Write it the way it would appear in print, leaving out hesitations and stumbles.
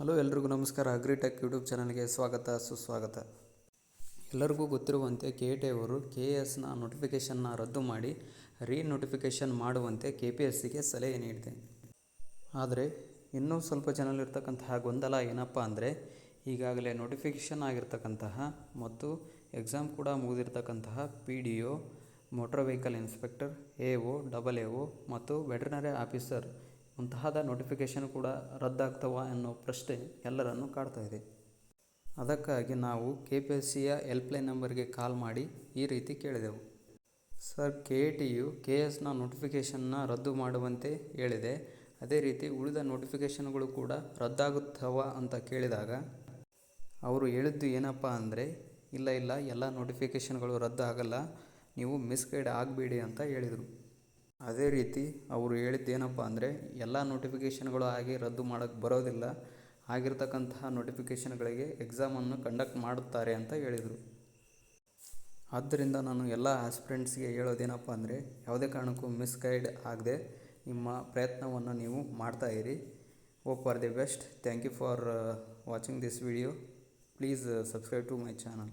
Hello ಎಲ್ರಿಗೂ ನಮಸ್ಕಾರ. Agritech YouTube ಚಾನಲ್ಗೆ ಸ್ವಾಗತ ಸುಸ್ವಾಗತ. ಎಲ್ಲರಿಗೂ ಗೊತ್ತಿರುವಂತೆ KT ಅವರು KSನ ನೋಟಿಫಿಕೇಷನ್ನ ರದ್ದು ಮಾಡಿ ನೋಟಿಫಿಕೇಷನ್ ಮಾಡುವಂತೆ KPSCಗೆ ಸಲಹೆ ನೀಡಿದೆ. ಆದರೆ ಇನ್ನೂ ಸ್ವಲ್ಪ ಜನರಲ್ಲಿರ್ತಕ್ಕಂತಹ ಗೊಂದಲ ಏನಪ್ಪ ಅಂದರೆ, ಈಗಾಗಲೇ ನೋಟಿಫಿಕೇಷನ್ ಆಗಿರ್ತಕ್ಕಂತಹ ಮತ್ತು ಎಕ್ಸಾಮ್ ಕೂಡ ಮುಗಿದಿರ್ತಕ್ಕಂತಹ PDO, motor vehicle inspector, AO, AO ಮತ್ತು ವೆಟರ್ನರಿ ಆಫೀಸರ್ ಮುಂತಾದ ನೋಟಿಫಿಕೇಷನ್ ಕೂಡ ರದ್ದಾಗ್ತವ ಅನ್ನೋ ಪ್ರಶ್ನೆ ಎಲ್ಲರನ್ನೂ ಕಾಡ್ತಾ ಇದೆ. ಅದಕ್ಕಾಗಿ ನಾವು KPSCಯ ಹೆಲ್ಪ್ಲೈನ್ ನಂಬರ್ಗೆ ಕಾಲ್ ಮಾಡಿ ಈ ರೀತಿ ಕೇಳಿದೆವು. ಸರ್, KTಯು KSನ ನೋಟಿಫಿಕೇಷನ್ನ ರದ್ದು ಮಾಡುವಂತೆ ಹೇಳಿದೆ, ಅದೇ ರೀತಿ ಉಳಿದ ನೋಟಿಫಿಕೇಷನ್ಗಳು ಕೂಡ ರದ್ದಾಗುತ್ತವ ಅಂತ ಕೇಳಿದಾಗ ಅವರು ಹೇಳಿದ್ದು ಏನಪ್ಪ ಅಂದರೆ, ಇಲ್ಲ ಎಲ್ಲ ನೋಟಿಫಿಕೇಷನ್ಗಳು ರದ್ದು ಆಗಲ್ಲ, ನೀವು ಮಿಸ್ಗೈಡ್ ಆಗಬೇಡಿ ಅಂತ ಹೇಳಿದರು. ಅದೇ ರೀತಿ ಅವರು ಹೇಳಿದ್ದೇನಪ್ಪ ಅಂದರೆ, ಎಲ್ಲ ನೋಟಿಫಿಕೇಷನ್ಗಳು ಆಗಿ ರದ್ದು ಮಾಡೋಕ್ಕೆ ಬರೋದಿಲ್ಲ, ಆಗಿರ್ತಕ್ಕಂತಹ ನೋಟಿಫಿಕೇಷನ್ಗಳಿಗೆ ಎಕ್ಸಾಮನ್ನು ಕಂಡಕ್ಟ್ ಮಾಡುತ್ತಾರೆ ಅಂತ ಹೇಳಿದರು. ಆದ್ದರಿಂದ ನಾನು ಎಲ್ಲ ಆಸ್ಪಿರೆಂಟ್ಸ್ಗೆ ಹೇಳೋದೇನಪ್ಪ ಅಂದರೆ, ಯಾವುದೇ ಕಾರಣಕ್ಕೂ ಮಿಸ್ಗೈಡ್ ಆಗದೆ ನಿಮ್ಮ ಪ್ರಯತ್ನವನ್ನು ನೀವು ಮಾಡ್ತಾಯಿರಿ. Hope for the best. Thank you for watching this video. Please subscribe to my channel.